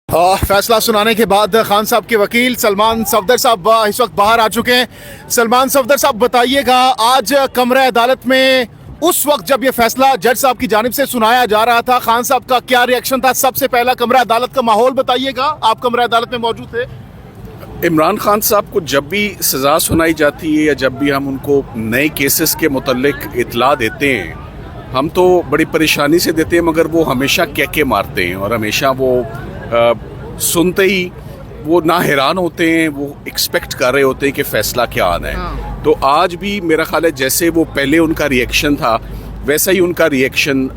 फैसला सुनाने के बाद खान साहब के वकील सलमान सफदर साहब इस वक्त बाहर आ चुके हैं। सलमान सफदर साहब बताइएगा, आज कमरा अदालत में उस वक्त जब ये फैसला जज साहब की जानिब से सुनाया जा रहा था, खान साहब का क्या रिएक्शन था? सबसे पहला कमरा अदालत का माहौल बताइएगा, आप कमरा अदालत में मौजूद थे। इमरान खान साहब को जब भी सज़ा सुनाई जाती है या जब भी हम उनको नए केसेस के मुतल्लिक इतला देते हैं, हम तो बड़ी परेशानी से देते हैं, मगर वो हमेशा कहके मारते हैं और हमेशा वो सुनते ही वो ना हैरान होते हैं, वो एक्सपेक्ट कर रहे होते हैं कि फ़ैसला क्या आना है। तो आज भी मेरा ख्याल है जैसे वो पहले उनका रिएक्शन था वैसा ही उनका रिएक्शन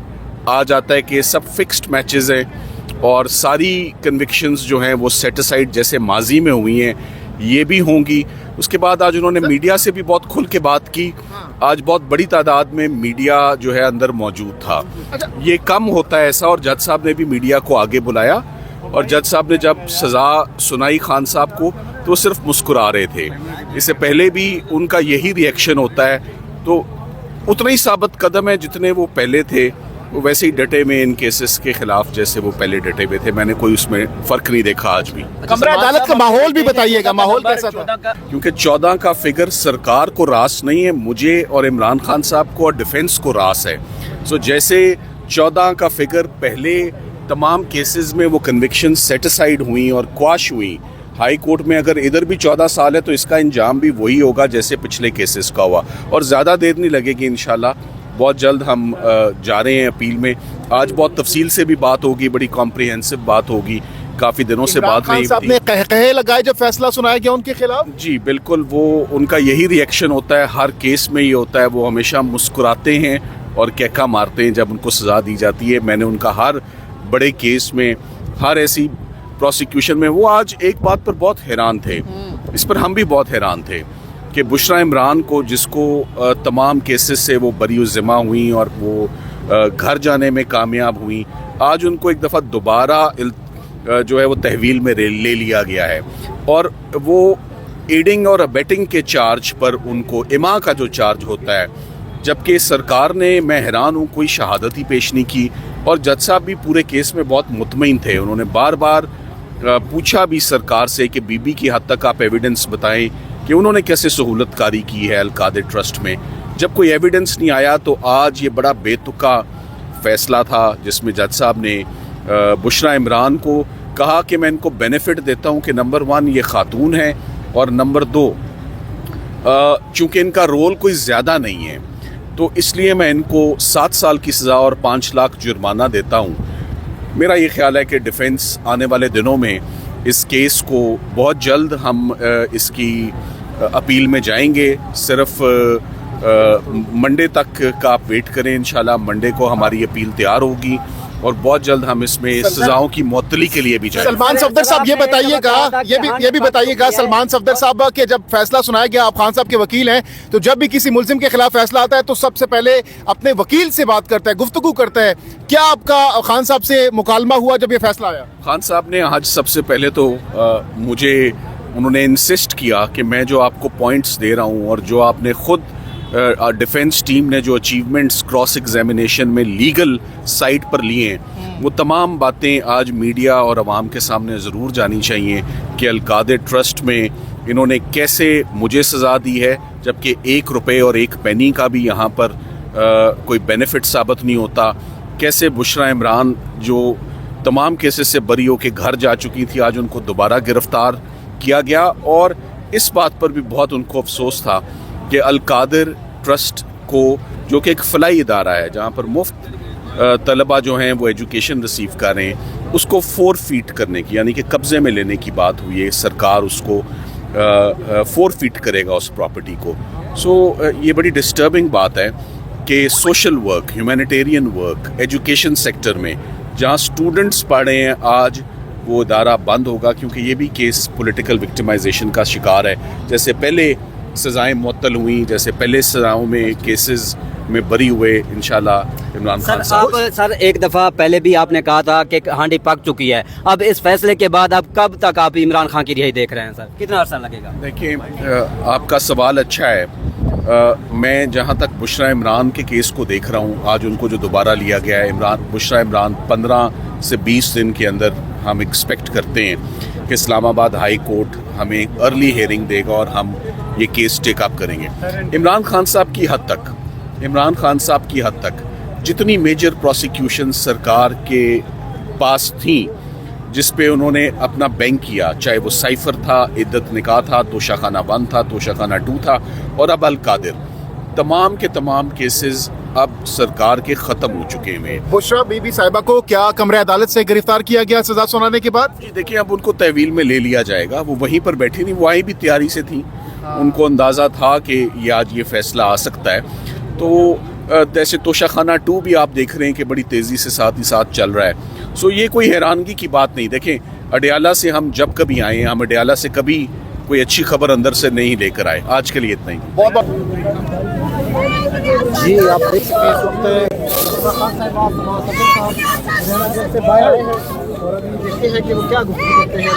आ जाता है कि सब फिक्स्ड मैचेस हैं और सारी कन्विक्शंस जो हैं वो सेट असाइड जैसे माजी में हुई हैं ये भी होंगी। उसके बाद आज उन्होंने मीडिया से भी बहुत खुल के बात की। आज बहुत बड़ी तादाद में मीडिया जो है अंदर मौजूद था। ये कम होता है ऐसा, और जज साहब ने भी मीडिया को आगे बुलाया और जज साहब ने जब सज़ा सुनाई खान साहब को तो वो सिर्फ मुस्कुरा रहे थे। इससे पहले भी उनका यही रिएक्शन होता है, तो उतना ही साबित कदम है जितने वो पहले थे, वो वैसे ही डटे में इन केसेस के खिलाफ जैसे वो पहले डटे हुए थे। मैंने कोई उसमें फ़र्क नहीं देखा आज भी। कमरा अदालत का माहौल भी बताइएगा, माहौल कैसा था? क्योंकि 14 का फिगर सरकार को रास नहीं है, मुझे और इमरान खान साहब को और डिफेंस को रास है। सो जैसे 14 का फिगर पहले तमाम केसेस में वो कन्विक्शन सेट असाइड हुई और क्वाश हुई हाई कोर्ट में, अगर इधर भी 14 साल है तो इसका इंजाम भी वही होगा जैसे पिछले केसेस का हुआ, और ज़्यादा देर नहीं लगेगी इंशाल्लाह। बहुत जल्द हम जा रहे हैं अपील में। आज बहुत तफसील से भी बात होगी, बड़ी कॉम्प्रिहेंसिव बात होगी, काफ़ी दिनों से बात नहीं हुई। ने कहे लगाए जब फैसला सुनाया गया उनके खिलाफ। जी बिल्कुल, वो उनका यही रिएक्शन होता है, हर केस में ये होता है। वो हमेशा मुस्कुराते हैं और कहका मारते हैं जब उनको सज़ा दी जाती है। मैंने उनका हर बड़े केस में, हर ऐसी प्रोसिक्यूशन में, वो आज एक बात पर बहुत हैरान थे, इस पर हम भी बहुत हैरान थे कि बुशरा इमरान को, जिसको तमाम केसेस से वो बरी ज़िम्मा हुई और वो घर जाने में कामयाब हुई, आज उनको एक दफ़ा दोबारा जो है वो तहवील में ले लिया गया है और वो एडिंग और अबेटिंग के चार्ज पर उनको इमा का जो चार्ज होता है, जबकि सरकार ने, मैं हैरान हूँ, कोई शहादत ही पेश नहीं की। और जज साहब भी पूरे केस में बहुत मुतमईन थे। उन्होंने बार बार पूछा भी सरकार से कि बीबी की हद तक आप एविडेंस बताएं कि उन्होंने कैसे सहूलतकारी की है अल-कादिर ट्रस्ट में। जब कोई एविडेंस नहीं आया तो आज ये बड़ा बेतुका फैसला था जिसमें जज साहब ने बुशरा इमरान को कहा कि मैं इनको बेनिफिट देता हूँ कि नंबर 1 ये खातून है और नंबर 2 चूँकि इनका रोल कोई ज़्यादा नहीं है तो इसलिए मैं इनको 7 साल की सज़ा और 5 लाख जुर्माना देता हूँ। मेरा ये ख्याल है कि डिफेंस आने वाले दिनों में इस केस को बहुत जल्द हम इसकी अपील में जाएंगे। सिर्फ मंडे तक का आप वेट करें, इंशाल्लाह मंडे को हमारी अपील तैयार होगी और बहुत जल्द हम इसमें सजाओं की मुअत्तली के लिए भी जाएंगे। सलमान सफदर साहब ये बताइएगा, ये भी बताइएगा सलमान सफदर साहब कि जब फैसला सुनाया गया, आप खान साहब के वकील हैं, तो जब भी किसी मुल्जिम के खिलाफ फैसला आता है तो सबसे पहले अपने वकील से बात करता है, गुफ्तगू करता है। क्या आपका खान साहब से मुकालमा हुआ जब ये फैसला आया? खान साहब ने आज सबसे पहले तो मुझे उन्होंने इंसिस्ट किया कि मैं जो आपको पॉइंट्स दे रहा हूँ और जो आपने खुद डिफेंस टीम ने जो अचीवमेंट्स क्रॉस एग्जामिनेशन में लीगल साइड पर लिए हैं, वो तमाम बातें आज मीडिया और अवाम के सामने ज़रूर जानी चाहिए कि अल-कादिर ट्रस्ट में इन्होंने कैसे मुझे सज़ा दी है, जबकि 1 रुपये और 1 पैनी का भी यहाँ पर कोई बेनिफिट साबित नहीं होता। कैसे बुशरा इमरान जो तमाम केसेस से बरी होकर घर जा चुकी थी, आज उनको दोबारा गिरफ़्तार किया गया। और इस बात पर भी बहुत उनको अफसोस था कि अल-कादिर ट्रस्ट को, जो कि एक फलाई इदारा है जहाँ पर मुफ्त तलबा जो हैं वो एजुकेशन रिसीव कर रहे हैं, उसको 4 फीट करने की, यानी कि कब्ज़े में लेने की बात हुई है। सरकार उसको 4 फीट करेगा उस प्रॉपर्टी को। सो ये बड़ी डिस्टर्बिंग बात है कि social work, humanitarian work, education sector में जहाँ स्टूडेंट्स पढ़ रहे हैं, आज वो इदारा बंद होगा, क्योंकि ये भी केस पॉलिटिकल विक्टिमाइजेशन का शिकार है। जैसे पहले सज़ाएं मुअत्तल हुई, जैसे पहले सज़ाओं में केसेस में बरी हुए, इंशाल्लाह इमरान खान साहब। सर एक दफ़ा पहले भी आपने कहा था कि हांडी पक चुकी है, अब इस फैसले के बाद अब कब तक आप इमरान खान की रिहाई देख रहे हैं सर? कितना अर्सा लगेगा? देखिए, आपका सवाल अच्छा है। मैं जहाँ तक बुशरा इमरान के केस को देख रहा हूँ, आज उनको जो दोबारा लिया गया है, बुशरा इमरान 15 से 20 दिन के अंदर हम एक्सपेक्ट करते हैं कि इस्लामाबाद हाई कोर्ट हमें अर्ली हियरिंग देगा और हम ये केस टेकअप करेंगे। इमरान खान साहब की हद तक जितनी मेजर प्रोसिक्यूशन सरकार के पास थी जिस पे उन्होंने अपना बैंक किया, चाहे वो साइफर था, इद्दत निकाह था, तोशाखाना 1 था, तोशाखाना 2 था और अब अल कादिर, तमाम के तमाम केसेस अब सरकार के ख़त्म हो चुके हैं। बुशरा बीबी साहिबा को क्या कमरे अदालत से गिरफ्तार किया गया सजा सुनाने के बाद? जी देखिए, अब उनको तहवील में ले लिया जाएगा। वो वहीं पर बैठी नहीं, वो आई भी तैयारी से थी। उनको अंदाज़ा था कि ये आज ये फैसला आ सकता है। तो जैसे तोशाखाना 2 भी आप देख रहे हैं कि बड़ी तेज़ी से साथ ही साथ चल रहा है। सो ये कोई हैरानगी की बात नहीं। देखें, अडयाला से हम जब कभी आए, हम अडयाला से कभी कोई अच्छी खबर अंदर से नहीं लेकर आए। आज के लिए इतना ही। जी आप देख सकते हैं इस वक्त से बाहर आए हैं और अभी देखते हैं कि वो क्या गुफ्तगू करते हैं।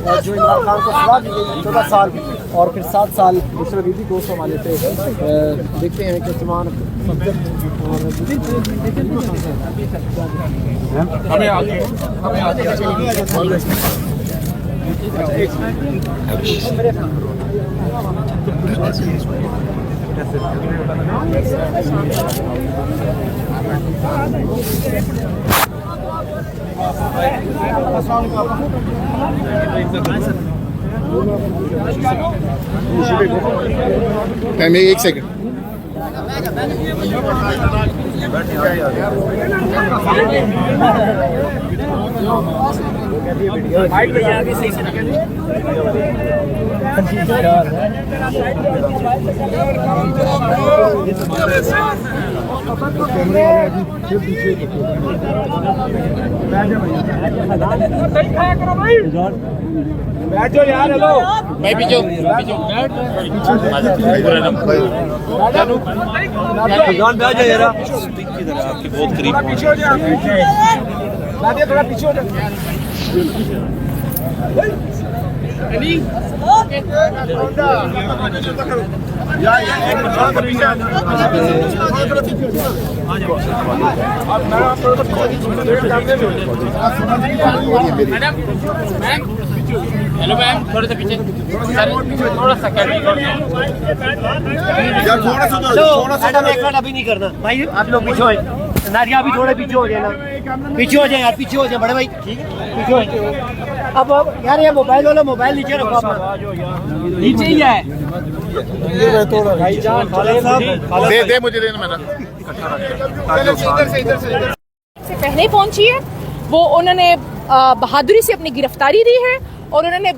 और जो इमरान खान को सजा दी गई 14 साल और फिर 7 साल दूसरे बीबी को उस हवाले से देखते हैं कि तमाम एक सेकंड। बैठो यार, हेलो भाई पीछे आपके बहुत करीब थोड़ा पीछे हो जाए। हेलो मैम, थोड़ा सा पीछे, थोड़ा सा मैडम एक मिनट अभी नहीं करना भाई, आप लोग पीछे हो। नारिया भी थोड़े पीछे हो जाए ना, पीछे हो जाए यार, पीछे हो जाए बड़े भाई, पीछे हो जाए। अब यार ये मोबाइल वाला मोबाइल नीचे रखो अपना, नीचे ही है। दे मुझे देना मैंने। से पहले पहुंची है वो, उन्होंने बहादुरी से अपनी गिरफ्तारी दी है और उन्होंने